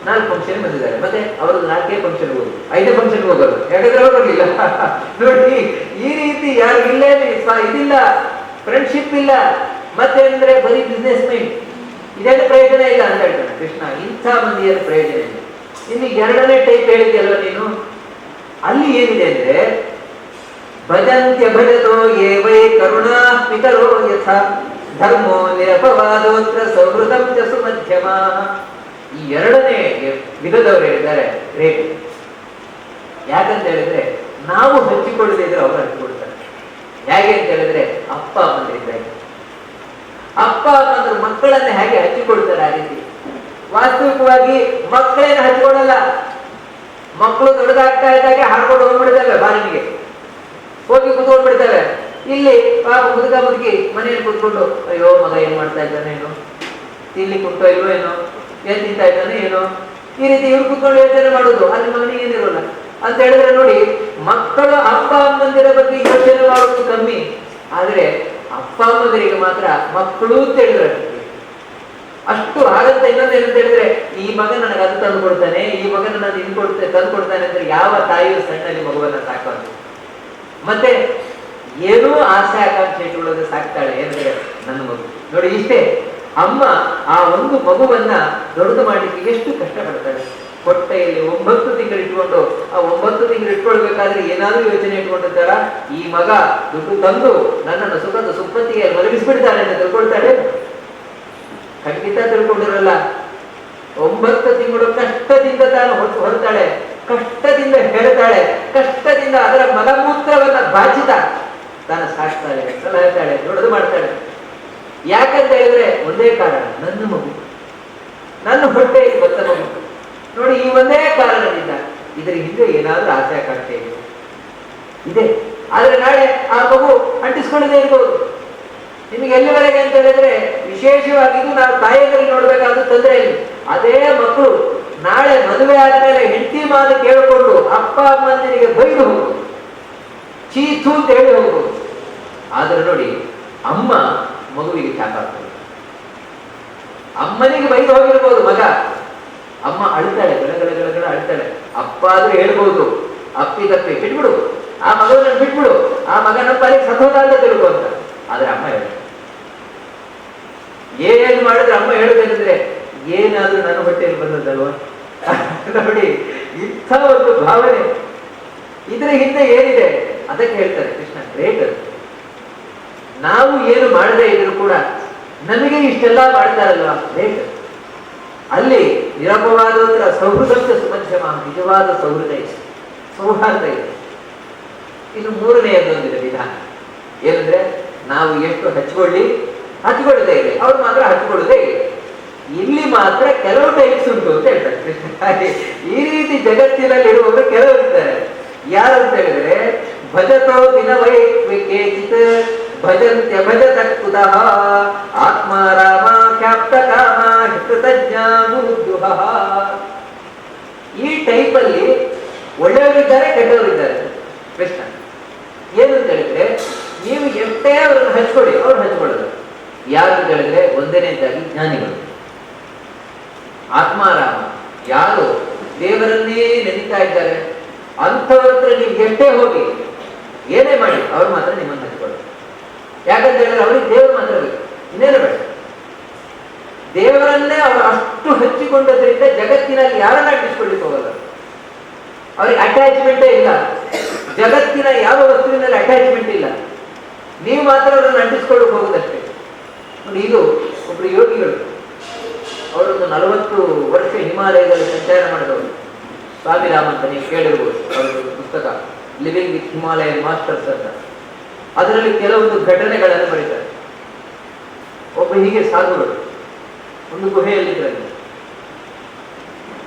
4 ಫಂಕ್ಷನ್ ಬಂದಿದ್ದಾರೆ, ಮತ್ತೆ ಅವ್ರದ್ದು 4 ಫಂಕ್ಷನ್ ಹೋಗುದು, 5 ಫಂಕ್ಷನ್ ಹೋಗೋದು, ಯಾಕಂದ್ರೆ ಹೋಗೋದಿಲ್ಲ. ನೋಡಿ, ಈ ರೀತಿ ಯಾರು ಇಲ್ಲೇ ಇದಿಲ್ಲ, ಫ್ರೆಂಡ್ಶಿಪ್ ಇಲ್ಲ, ಮತ್ತೆ ಅಂದ್ರೆ ಬರೀ ಬಿಸ್ನೆಸ್ ಮೈಂಡ್, ಇದೇನು ಪ್ರಯೋಜನ ಇಲ್ಲ ಅಂತ ಹೇಳ್ತಾನೆ ಕೃಷ್ಣ. ಇಂಥ ಮಂದಿಯನ್ನು ಪ್ರಯೋಜನ ಇಲ್ಲ. ಇನ್ನು 2ನೇ ಟೈಪ್ ಹೇಳಿದ್ಯಲ್ವ ನೀನು, ಅಲ್ಲಿ ಏನಿದೆ ಅಂದ್ರೆ, ಭಜಂತ್ಯ ಭಜತೋ ಯೇ ವೈ ಕರುಣಾ ಪಿತರೋ ಯಥ ಧರ್ಮೋ ನಿರಪವಾದೋತ್ರ ಸೌಹೃದಂ ಚ ಸುಮಧ್ಯಮ. ಈ 2ನೇ ವಿಧದವರು ಹೇಳಿದ್ದಾರೆ ರೇಟ್. ಯಾಕಂತ ಹೇಳಿದ್ರೆ, ನಾವು ಹಂಚಿಕೊಳ್ಳದೆ ಇದ್ರೆ ಅವರು ಹಂಚಿಕೊಳ್ತಾರೆ. ಹೇಗೆ ಅಂತ ಹೇಳಿದ್ರೆ, ಅಪ್ಪ ಅಮ್ಮಂದಿರಿದ್ದಾರೆ, ಅಪ್ಪ ಅಮ್ಮಂದ್ರು ಮಕ್ಕಳನ್ನೇ ಹೇಗೆ ಹಂಚಿಕೊಳ್ತಾರೆ, ಆ ರೀತಿ ವಾಸ್ತವಿಕವಾಗಿ ಮಕ್ಕಳೇನು ಹಂಚಿಕೊಳ್ಳಲ್ಲ. ಮಕ್ಕಳು ದೊಡ್ಡದಾಗ್ತಾ ಇದ್ದಾಗೆ ಹಾಡ್ಕೊಂಡು ಹೋಗ್ಬಿಡ್ತೇವೆ, ಬಾರಿನಿಗೆ ಹೋಗಿ ಕುತ್ಕೊಂಡ್ಬಿಡ್ತೇವೆ. ಇಲ್ಲಿ ಪಾಪ ಮುದುಕ ಮುದುಕಿ ಮನೆಯಲ್ಲಿ ಕುತ್ಕೊಂಡು, ಅಯ್ಯೋ ಮಗ ಏನ್ ಮಾಡ್ತಾ ಇದ್ದಾನೆ ಏನೋ, ತಿನ್ಲಿ ಕುಂಟೋ ಇಲ್ವೋ ಏನೋ, ಏನ್ ತಿಂತಾ ಇದ್ದಾನೆ ಏನೋ, ಈ ರೀತಿ ಇವ್ರು ಕುತ್ಕೊಂಡು ಯೋಚನೆ ಮಾಡುದು. ಅಲ್ಲಿ ಮಗನಿಗೆ ಏನಿರೋಲ್ಲ ಅಂತ ಹೇಳಿದ್ರೆ, ನೋಡಿ, ಮಕ್ಕಳು ಅಪ್ಪ ಅಮ್ಮಂದಿರ ಬಗ್ಗೆ ಯೋಚನೆ ಮಾಡೋದು ಕಮ್ಮಿ, ಆದ್ರೆ ಅಪ್ಪ ಅಮ್ಮಂದಿರಿಗೆ ಮಾತ್ರ ಮಕ್ಕಳು ಅಂತ ಹೇಳಿದ್ರೆ ಅಷ್ಟು. ಹಾಗಂತ ಇನ್ನೊಂದು ಏನಂತ ಹೇಳಿದ್ರೆ, ಈ ಮಗ ನನಗೆ ಅದು ತಂದು ಕೊಡ್ತಾನೆ, ಈ ಮಗ ನನಗೆ ಇದು ತಂದು ಕೊಡ್ತಾನೆ ಅಂದ್ರೆ ಯಾವ ತಾಯಿಯು ಸಣ್ಣಲ್ಲಿ ಮಗುವನ್ನ ಸಾಕೋದು. ಮತ್ತೆ ಏನೂ ಆಸೆ ಆಕಾಂಕ್ಷೆ ಇಟ್ಟುಕೊಳ್ಳೋದು ಸಾಕ್ತಾಳೆ, ಏನಂದ್ರೆ ನನ್ನ ಮಗು. ನೋಡಿ, ಇಷ್ಟೇ. ಅಮ್ಮ ಆ ಒಂದು ಮಗುವನ್ನ ದೊಡ್ಡದು ಮಾಡ್ಲಿಕ್ಕೆ ಎಷ್ಟು ಕಷ್ಟಪಡ್ತಾಳೆ. ಹೊಟ್ಟೆಯಲ್ಲಿ 9 ತಿಂಗಳು ಇಟ್ಕೊಂಡು, ಆ 9 ತಿಂಗಳು ಇಟ್ಕೊಳ್ಬೇಕಾದ್ರೆ ಏನಾದ್ರೂ ಯೋಚನೆ ಇಟ್ಕೊಂಡಿರ್ತಾರ, ಈ ಮಗ ದುಡ್ಡು ತಂದು ನನ್ನನ್ನು ಸುಖದ ಸುಪ್ಪತ್ತಿಗೆ ಮಲಗಿಸ್ಬಿಡ್ತಾಳೆ ಅಂತ ತಿಳ್ಕೊಳ್ತಾಳೆ? ಖಂಡಿತ ತಿಳ್ಕೊಂಡಿರಲ್ಲ. 9 ತಿಂಗಳು ಕಷ್ಟದಿಂದ ತಾನು ಹೊರತಾಳೆ, ಕಷ್ಟದಿಂದ ಹೇಳ್ತಾಳೆ, ಕಷ್ಟದಿಂದ ಅದರ ಮಲಮೂತ್ರವನ್ನ ಬಾಚಿತ ತಾನು ಸಾಕ್ತಾಳೆ, ಸಲಹತಾಳೆ, ದೊಡ್ಡದು ಮಾಡ್ತಾಳೆ. ಯಾಕಂತ ಹೇಳಿದ್ರೆ ಒಂದೇ ಕಾರಣ, ನನ್ನ ಮಗು, ನನ್ನ ಹೊಟ್ಟೆಯಲ್ಲಿ ಬತ್ತ ಮಗು. ನೋಡಿ, ಈ ಒಂದೇ ಕಾರಣದಿಂದ ಇದರ ಹಿಂದೆ ಏನಾದ್ರೂ ಆಸೆ ಆಕಾಂಕ್ಷೆ ಇದೆ. ಆದ್ರೆ ನಾಳೆ ಆ ಮಗು ಅಂಟಿಸ್ಕೊಳ್ಳದೆ ಇರ್ಬೋದು. ನಿಮಗೆ ಎಲ್ಲಿವರೆಗೆ ಅಂತ ಹೇಳಿದ್ರೆ ವಿಶೇಷವಾಗಿದ್ದು ನಾವು ತಾಯಿಯಲ್ಲಿ ನೋಡ್ಬೇಕಾದ್ರೂ ತೊಂದರೆ ಇಲ್ಲ. ಅದೇ ಮಕ್ಕಳು ನಾಳೆ ಮದುವೆ ಆದ್ಮೇಲೆ ಹೆಂಡತಿ ಮಾತು ಕೇಳಿಕೊಂಡು ಅಪ್ಪ ಅಮ್ಮನಿಗೆ ಬೈದು ಹೋಗುದು, ಚೀತು ಅಂತ ಹೇಳಿ ಹೋಗುದು. ಆದ್ರೆ ನೋಡಿ, ಅಮ್ಮ ಮಗುವಿಗೆ ಚಾಕಾಗ್ತದೆ. ಅಮ್ಮನಿಗೆ ಬೈದು ಹೋಗಿರ್ಬೋದು ಮಗ, ಅಮ್ಮ ಅಳ್ತಾಳೆ, ಗಳಗಳ ಅಳ್ತಾಳೆ. ಅಪ್ಪ ಆದ್ರೂ ಹೇಳ್ಬೋದು, ಅಪ್ಪಿ ತಪ್ಪಿ ಬಿಟ್ಬಿಡು, ಆ ಮಗನ ಬಿಟ್ಬಿಡು, ಆ ಮಗನ ಪಾಲಿಗೆ ಸತೋದ ಅಂತ ತಿಳ್ಕೊ ಅಂತ. ಆದ್ರೆ ಅಮ್ಮ ಹೇಳ, ಏನೇನು ಮಾಡಿದ್ರೆ ಅಮ್ಮ ಹೇಳುದೇನಿದ್ರೆ ಏನಾದ್ರೂ ನನ್ನ ಹೊಟ್ಟೆಯಲ್ಲಿ ಬಂದದ್ದಲ್ವಾ. ನೋಡಿ, ಇಂಥ ಒಂದು ಭಾವನೆ ಇದ್ರ ಹಿಂದೆ ಏನಿದೆ ಅದಕ್ಕೆ ಹೇಳ್ತಾರೆ ಕೃಷ್ಣ ಗ್ರೇಟ್. ನಾವು ಏನು ಮಾಡದೇ ಇದ್ರು ಕೂಡ ನಮಗೆ ಇಷ್ಟೆಲ್ಲ ಮಾಡ್ತಾರಲ್ವಾ, ಗ್ರೇಟ್. ಅಲ್ಲಿ ನಿರಪವಾದ ಸೌಹೃದಂತ ಸುಮಧ್ಯಮ, ನಿಜವಾದ ಸೌಹೃದ ಇದೆ, ಸೌಹಾರ್ದ ಇದೆ. ಇನ್ನು ಮೂರನೆಯದೊಂದಿದೆ ವಿಧಾನ ಏನಂದ್ರೆ, ನಾವು ಎಷ್ಟು ಹಚ್ಕೊಳ್ಳದೇ ಇದೆ, ಅವ್ರು ಮಾತ್ರ ಹಚ್ಕೊಳ್ಳೋದೇ ಇದೆ. ಇಲ್ಲಿ ಮಾತ್ರ ಕೆಲವು ಟೈಪ್ಸ್ ಉಂಟು ಅಂತ ಹೇಳ್ತಾರೆ. ಈ ರೀತಿ ಜಗತ್ತಿನಲ್ಲಿರುವವರು ಕೆಲವರು ಇರ್ತಾರೆ. ಯಾರು ಅಂತ ಹೇಳಿದ್ರೆ, ಭಜತೋ ದಿನವೈ ಕೇಚಿತ್ ಭಜಂತ್ಯ ಭಜತ ಕುತಃ ಆತ್ಮಾರಾಮ ಖ್ಯಾಪ್ತ ಕಾಮ ಹಿತಜ್ಞ ಗುರುದ್ಯುಹ. ಈ ಟೈಪ್ ಅಲ್ಲಿ ಒಳ್ಳೆಯವರಿದ್ದಾರೆ, ಕೆಟ್ಟವರಿದ್ದಾರೆ. ಕೃಷ್ಣ ಏನು ಅಂತ ಹೇಳಿದ್ರೆ, ನೀವು ಎಷ್ಟೇ ಅವರನ್ನು ಹಚ್ಕೊಳ್ಳಿ, ಅವ್ರು ಹಚ್ಕೊಳ್ಳೋದು. ಯಾರು ಅಂತ ಹೇಳಿದ್ರೆ ಒಂದನೇದಾಗಿ ಜ್ಞಾನಿಗಳು, ಆತ್ಮಾರಾಮ, ಯಾರು ದೇವರನ್ನೇ ನೆನೀತಾ ಇದ್ದಾರೆ ಅಂಥವ್ರ ಹತ್ರ ನೀವು ಎಷ್ಟೇ ಹೋಗಿ ಏನೇ ಮಾಡಿ ಅವ್ರು ಮಾತ್ರ ನಿಮ್ಮನ್ನು ಹಚ್ಕೊಳ್ಳೋದು. ಯಾಕಂತ ಹೇಳಿದ್ರೆ ಅವ್ರಿಗೆ ದೇವರು ಮಾತ್ರ ಬೇಕು, ಇನ್ನೇನು ಬೇಡ. ದೇವರನ್ನೇ ಅವರು ಅಷ್ಟು ಹಚ್ಚಿಕೊಂಡದ್ರಿಂದ ಜಗತ್ತಿನಲ್ಲಿ ಯಾರನ್ನ ಅಂಟಿಸ್ಕೊಳ್ಳಿಕ್ಕೆ ಹೋಗಲ್ಲ. ಅವ್ರಿಗೆ ಅಟ್ಯಾಚ್ಮೆಂಟೇ ಇಲ್ಲ, ಜಗತ್ತಿನ ಯಾವ ವಸ್ತುವಿನಲ್ಲಿ ಅಟ್ಯಾಚ್ಮೆಂಟ್ ಇಲ್ಲ. ನೀವು ಮಾತ್ರ ಅವರನ್ನು ಅಂಟಿಸ್ಕೊಳ್ಳಿಕ್ಕೆ ಹೋಗುದಷ್ಟೇ. ನೋಡಿ, ಇದು ಒಬ್ರು ಯೋಗಿಗಳು, ಅವರೊಂದು 40 ವರ್ಷ ಹಿಮಾಲಯದಲ್ಲಿ ಸಂಚಾರ ಮಾಡಿದವರು, ಸ್ವಾಮಿರಾಮ ಅಂತ ನೀವು ಕೇಳಿರ್ಬೋದು. ಅವರೊಂದು ಪುಸ್ತಕ ಲಿವಿಂಗ್ ವಿತ್ ಹಿಮಾಲಯನ್ ಮಾಸ್ಟರ್ಸ್ ಅಂತ. ಅದರಲ್ಲಿ ಕೆಲವೊಂದು ಘಟನೆಗಳನ್ನು ಬರೀತಾರೆ. ಒಬ್ಬ ಹೀಗೆ ಸಾಧುಗಳು ಒಂದು ಗುಹೆಯಲ್ಲಿದ್ರಲ್ಲಿ,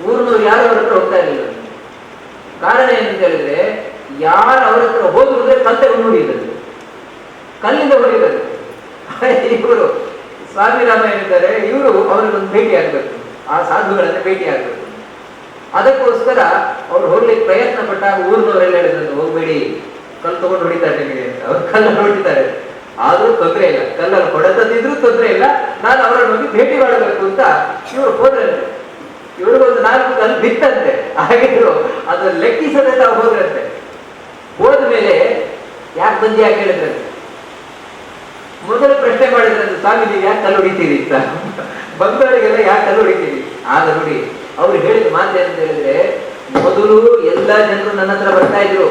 ಊರಿನವ್ರು ಯಾರು ಅವ್ರ ಹತ್ರ ಹೋಗ್ತಾ ಇರಲಿಲ್ಲ. ಕಾರಣ ಏನಂತ ಹೇಳಿದ್ರೆ, ಯಾರು ಅವ್ರ ಹತ್ರ ಹೋದ್ರೆ ಕಲ್ತೆಗೊಂಡು ಹೊಡೆಯುತ್ತದೆ, ಕಲ್ಲಿಂದ ಹೊಡೆಯುತ್ತದೆ. ಇವರು ಸ್ವಾಮಿರಾಮ ಏನಿದ್ದಾರೆ, ಇವರು ಅವ್ರಿಗೊಂದು ಭೇಟಿ ಆಗ್ಬೇಕು, ಆ ಸಾಧುಗಳನ್ನ ಭೇಟಿ ಆಗ್ಬೇಕು. ಅದಕ್ಕೋಸ್ಕರ ಅವ್ರು ಹೋಗ್ಲಿಕ್ಕೆ ಪ್ರಯತ್ನ ಪಟ್ಟಾಗ ಊರಿನವರೆಲ್ಲ ಹೇಳಿದ್ರು, ಹೋಗ್ಬೇಡಿ, ಕಲ್ಲು ತಗೊಂಡು ಹೊಡಿತಾರೆ ನಿಮಗೆ ಅಂತ. ಅವ್ರು ಕಲ್ಲನ್ನು ಹೊಡಿತಾರೆ, ಆದ್ರೂ ತೊಂದರೆ ಇಲ್ಲ, ಕಲ್ಲನ್ನು ಹೊಡೆದಿದ್ರು ತೊಂದರೆ ಇಲ್ಲ, ನಾನು ಅವರನ್ನು ಹೋಗಿ ಭೇಟಿ ಮಾಡಬೇಕು ಅಂತ ಇವರು ಹೋದ್ರಂತೆ. ಇವ್ರಿಗೊಂದು 4 ಕಲ್ಲು ಬಿತ್ತಂತೆ. ಹಾಗಿದ್ರು ಅದನ್ನು ಲೆಕ್ಕಿಸದೆ ತಾವು ಹೋದ್ರಂತೆ. ಹೋದ್ಮೇಲೆ ಯಾಕೆ ಬಂದಿ ಯಾಕೆ ಹೇಳಿದ್ರಂತೆ. ಮೊದಲು ಪ್ರಶ್ನೆ ಮಾಡಿದ್ರಂತೆ, ಸ್ವಾಮಿ ನೀವು ಯಾಕೆ ಕಲ್ಲು ಹೊಡಿತೀರಿ ಅಂತ, ಬಂದವರಿಗೆಲ್ಲ ಯಾಕೆ ಕಲ್ಲು ಹೊಡಿತೀರಿ. ಆಗ ನೋಡಿ ಅವ್ರು ಹೇಳಿದ ಮಾತು ಅಂತ ಹೇಳಿದ್ರೆ, ಮೊದಲು ಎಲ್ಲ ಜನರು ನನ್ನ ಹತ್ರ ಬರ್ತಾ ಇದ್ರು,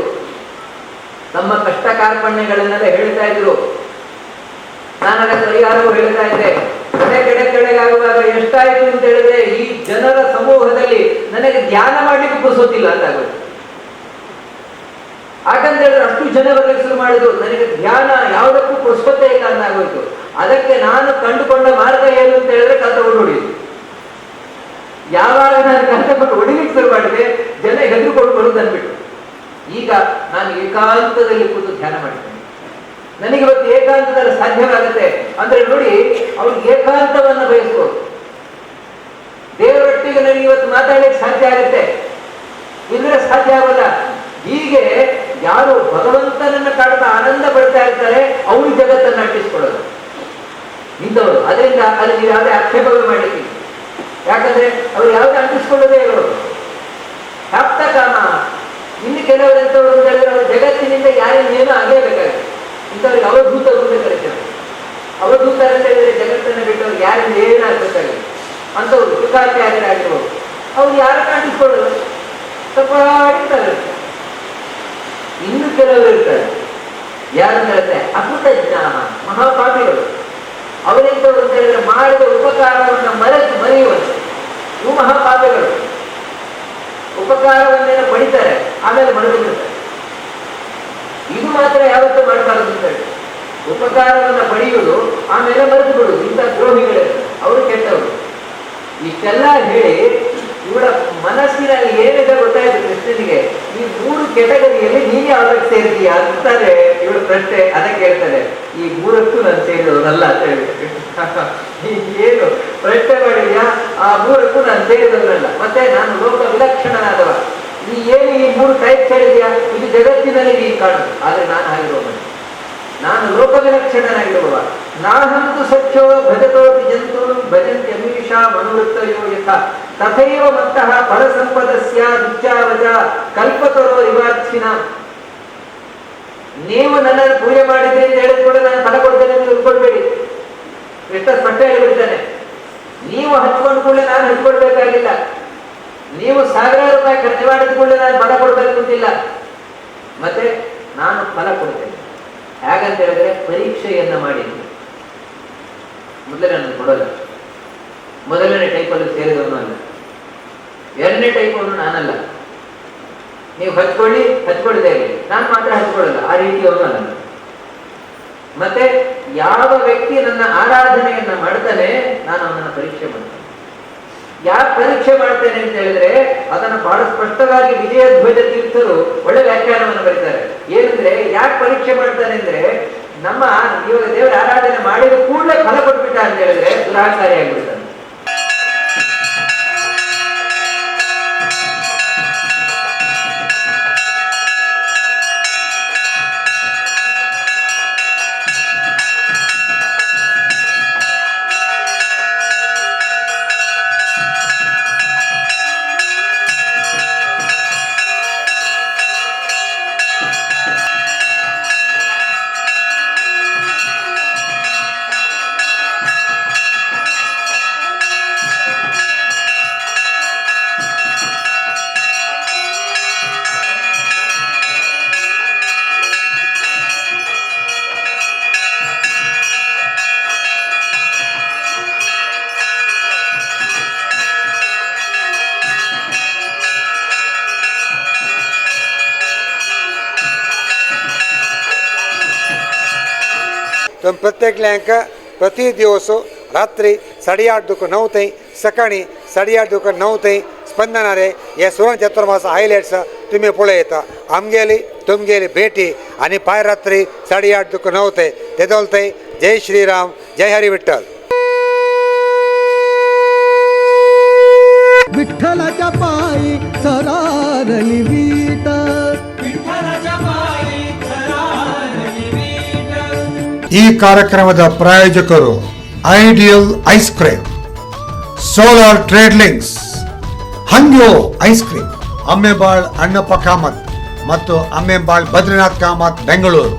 ತಮ್ಮ ಕಷ್ಟ ಕಾರ್ಪಣ್ಯಗಳನ್ನೆಲ್ಲ ಹೇಳ್ತಾ ಇದ್ರು, ನಾನು ಅದಕ್ಕೆ ಪರಿಹಾರವೂ ಹೇಳ್ತಾ ಇದ್ದೆ. ಕಡೆಗಾಗುವಾಗ ಎಷ್ಟಾಯ್ತು ಅಂತ ಹೇಳಿದ್ರೆ, ಈ ಜನರ ಸಮೂಹದಲ್ಲಿ ನನಗೆ ಧ್ಯಾನ ಮಾಡ್ಲಿಕ್ಕೆ ಪುರ್ಸೋತಿಲ್ಲ ಅಂತ ಆಗೋದು. ಹಾಗಂತ ಹೇಳಿದ್ರೆ ಅಷ್ಟು ಜನ ಬರ್ಲಿಕ್ಕೆ ಶುರು ಮಾಡಿದ್ರು, ನನಗೆ ಧ್ಯಾನ ಯಾವುದಕ್ಕೂ ಪುರ್ಸೋತೇ ಇಲ್ಲ ಅಂತ ಆಗೋಯ್ತು. ಅದಕ್ಕೆ ನಾನು ಕಂಡುಕೊಂಡ ಮಾರ್ಗ ಏನು ಅಂತ ಹೇಳಿದ್ರೆ ಕಲ್ ತಗೊಂಡು ಹೊಡಿಯುದು. ಯಾವಾಗ ನಾನು ಕಲ್ ತಗೊಂಡು ಹೊಡಿಲಿಕ್ಕೆ ಶುರು ಮಾಡಿದೆ, ಜನ ಹೆದರುಕೊಂಡು ಬರುದು ಅಂದ್ಬಿಟ್ಟು. ಈಗ ನಾನು ಏಕಾಂತದಲ್ಲಿ ಕೂತು ಧ್ಯಾನ ಮಾಡ್ತೇನೆ. ನನಗೆ ಇವತ್ತು ಏಕಾಂತದಲ್ಲಿ ಸಾಧ್ಯವಾಗುತ್ತೆ ಅಂದ್ರೆ ನೋಡಿ, ಅವ್ರಿಗೆ ಏಕಾಂತವನ್ನ ಬಯಸ್ಬೋದು. ದೇವರೊಟ್ಟಿಗೆ ನನಗೆ ಇವತ್ತು ಮಾತಾಡ್ಲಿಕ್ಕೆ ಸಾಧ್ಯ ಆಗುತ್ತೆ, ಇಲ್ಲದ್ರೆ ಸಾಧ್ಯ ಆಗಲ್ಲ. ಹೀಗೆ ಯಾರು ಭಗವಂತನನ್ನ ಕಾಡ್ತಾ ಆನಂದ ಪಡ್ತಾ ಇರ್ತಾರೆ, ಅವ್ರು ಜಗತ್ತನ್ನು ಅಂಟಿಸ್ಕೊಳ್ಳೋದು ಇಂಥವ್ರು. ಅದರಿಂದ ಅಲ್ಲಿ ನೀವು ಯಾವುದೇ ಆಕ್ಷೇಪಗಳು ಮಾಡಲಿಕ್ಕೆ, ಯಾಕಂದ್ರೆ ಅವ್ರು ಯಾವುದೇ ಅಂಟಿಸ್ಕೊಳ್ಳೋದೇ ಇರೋರು. ಹ್ಯಾಪ್ತ ಕಾಮ. ಇನ್ನು ಕೆಲವರು ಎಂಥವ್ರು ಅಂತ ಹೇಳಿದ್ರೆ, ಅವರು ಜಗತ್ತಿನಿಂದ ಯಾರೇನೇನೋ ಆಗಲೇಬೇಕಾಗುತ್ತೆ. ಇಂಥವ್ರಿಗೆ ಅವಧೂತರು ಅಂತ ಕರೀತಾರೆ. ಅವಧೂತರ ಅಂತ ಹೇಳಿದ್ರೆ ಜಗತ್ತನ್ನು ಬಿಟ್ಟವ್ರಿಗೆ ಯಾರಿಂದ ಏನಾಗಬೇಕಾಗುತ್ತೆ ಅಂಥವ್ರು ಶುಕಾಚಾರ್ಯರಾಗಿರ್ಬೋದು. ಅವ್ರು ಯಾರನ್ನ ಅಂಟಿಸ್ಕೊಳ್ಳೋದು ತಪ್ಪಾಗಿರ್ತಾರೆ. ಇನ್ನು ಕೆಲವರು ಇರ್ತಾರೆ, ಯಾರಂತ ಹೇಳಿದ್ರೆ ಅಕೃತಜ್ಞ ಮಹಾಪಾಪಿಗಳು. ಅವರೆಂಥವ್ರು ಅಂತ ಹೇಳಿದ್ರೆ ಮಾಡಿದ ಉಪಕಾರವನ್ನು ಮರೆಯುವಂತೆ. ಇವು ಮಹಾಪಾಪಗಳು. ಉಪಕಾರವನ್ನೇನೋ ಪಡಿತಾರೆ, ಆಮೇಲೆ ಮರೆತು ಬಿಡ್ತಾರೆ. ಇದು ಮಾತ್ರ ಯಾವತ್ತೂ ಮಾಡಬಾರದು ಅಂತ ಹೇಳಿ. ಉಪಕಾರವನ್ನ ಪಡೆಯುವುದು ಆಮೇಲೆ ಮರೆತು ಬಿಡುವುದು, ಇಂಥ ದ್ರೋಹಿಗಳೇ, ಅವರು ಕೆಟ್ಟವರು. ಇಷ್ಟೆಲ್ಲ ಹೇಳಿ ಇವಳ ಮನಸ್ಸಿನಲ್ಲಿ ಏನಿದೆ ಗೊತ್ತಾಯ್ತು ಕೃಷ್ಣನಿಗೆ. ಈ 3 ಕೆಟಗರಿಯಲ್ಲಿ ನೀನು ಯಾವ್ದಕ್ಕೆ ಸೇರ್ತೀಯ ಅಂತಾರೆ ಇವಳು ಪ್ರಶ್ನೆ. ಅದಕ್ಕೆ ಹೇಳ್ತಾರೆ, ಈ 3ಕ್ಕೂ ನಾನು ಸೇರಿದವನಲ್ಲ ಅಂತ ಹೇಳಿ. ಏನು ಪ್ರಶ್ನೆ ಮಾಡಿದ್ಯಾ? ಆ 3ಕ್ಕೂ ನಾನು ಸೇರಿದವನಲ್ಲ. ಮತ್ತೆ ನಾನು ಲೋಕ ವಿಲಕ್ಷಣನಾದವ. ನೀ ಏನು ಈ 3 ಟೈಪ್ ಹೇಳಿದ್ಯಾ? ಇದು ಜಗತ್ತಿನಲ್ಲಿ ನೀನು ಕಾಣುದು, ಆದ್ರೆ ನಾನು ಆಗಿರುವವನು. ನಾನು ಲೋಕ ವಿಲಕ್ಷಣನಾಗಿರುವವ. ನಾಹಂತು ಸಖ್ಯೋ ಭಜತೋಪಿ ಜಂತು ಭಜಂತಿ ಅಮೀಷಾ ಮನುವೃತ್ತಯೋ ಯಥ ತಥೈವ ಮತ್ತಃ ಫಲಸಂಪದಸ್ಯ ವಿಚಾರಜ ಕಲ್ಪತರೋ ಇವಾರ್ಥಿನ. ನೀವು ನನ್ನನ್ನು ಪೂಜೆ ಮಾಡಿದ್ರಿ ಅಂತ ಹೇಳಿದ ಕೂಡ ನಾನು ಫಲ ಕೊಡ್ತೇನೆ ಅಂತ ತಿಳ್ಕೊಳ್ಬೇಡಿ. ಎಷ್ಟು ಸ್ಪಷ್ಟ ಹೇಳಿಬಿಡ್ತಾನೆ. ನೀವು ಹಚ್ಕೊಂಡು ಕೂಡ ನಾನು ಹಚ್ಕೊಳ್ಬೇಕಾಗಿಲ್ಲ. ನೀವು 1000 ರೂಪಾಯಿ ಖರ್ಚು ಮಾಡಿದ ಕೂಡ ನಾನು ಫಲ ಕೊಡ್ಬೇಕು ಅಂತಿಲ್ಲ. ಮತ್ತೆ ನಾನು ಫಲ ಕೊಡ್ತೇನೆ. ಹೇಗಂತ ಹೇಳಿದ್ರೆ, ಪರೀಕ್ಷೆಯನ್ನ ಮಾಡಿ ಮೊದಲೇ ನಾನು ಕೊಡೋಲ್ಲ. ಮೊದಲನೇ ಟೈಪಲ್ಲಿ ಸೇರಿದವನು ಅಲ್ಲ, 2ನೇ ಟೈಪವನು ನಾನಲ್ಲ. ನೀವು ಹಚ್ಕೊಳ್ಳದೆ ಇರಲಿ, ನಾನು ಮಾತ್ರ ಹಚ್ಕೊಳ್ಳಲ್ಲ, ಆ ರೀತಿಯವನು ಅಲ್ಲ. ಮತ್ತೆ ಯಾವ ವ್ಯಕ್ತಿ ನನ್ನ ಆರಾಧನೆಯನ್ನ ಮಾಡ್ತಾನೆ, ನಾನು ಅವನನ್ನ ಪರೀಕ್ಷೆ ಮಾಡ್ತೇನೆ. ಯಾಕೆ ಪರೀಕ್ಷೆ ಮಾಡ್ತೇನೆ ಅಂತ ಹೇಳಿದ್ರೆ, ಅದನ್ನು ಬಹಳ ಸ್ಪಷ್ಟವಾಗಿ ವಿಜಯಧ್ವಜ ತೀರ್ಥರು ಒಳ್ಳೆ ವ್ಯಾಖ್ಯಾನವನ್ನು ಬರೀತಾರೆ. ಏನಂದ್ರೆ, ಯಾಕೆ ಪರೀಕ್ಷೆ ಮಾಡ್ತಾನೆ ಅಂದ್ರೆ, ನಮ್ಮ ಇವಾಗ ದೇವರ ಆರಾಧನೆ ಮಾಡಿದ ಕೂಡಲೇ ಫಲ ಕೊಟ್ಬಿಟ್ಟ ಅಂತ ಹೇಳಿದ್ರೆ ದುರಾಚಾರಿಯಾಗಿಬಿಡ್ತಾನೆ. तुम प्रत्येक लँक प्रति दिवस रात्री 8:30 ते सकाळी 8:30 ते स्पंदना रे हे सुवर्ण चतुर्मास हायलाइट्स तुम्ही पळय येता आमगेली तुमगेली भेटी आणि पाय रात्री 8:30 ते तेदोलते. जय श्रीराम, जय हरी विठ्ठल. विठ्ठलाच्या पायी सरारली वीट, विठ्ठलाच्या पायी सरारली वीट. ಈ ಕಾರ್ಯಕ್ರಮದ ಪ್ರಾಯೋಜಕರು ideal ice cream, solar trade links, Hangyo ice cream, Ammembal Annappa Kamath ಮತ್ತು ಅಮ್ಮೆಬಾಳ್ ಬದ್ರಿನಾಥ್ ಕಾಮತ್ ಬೆಂಗಳೂರು.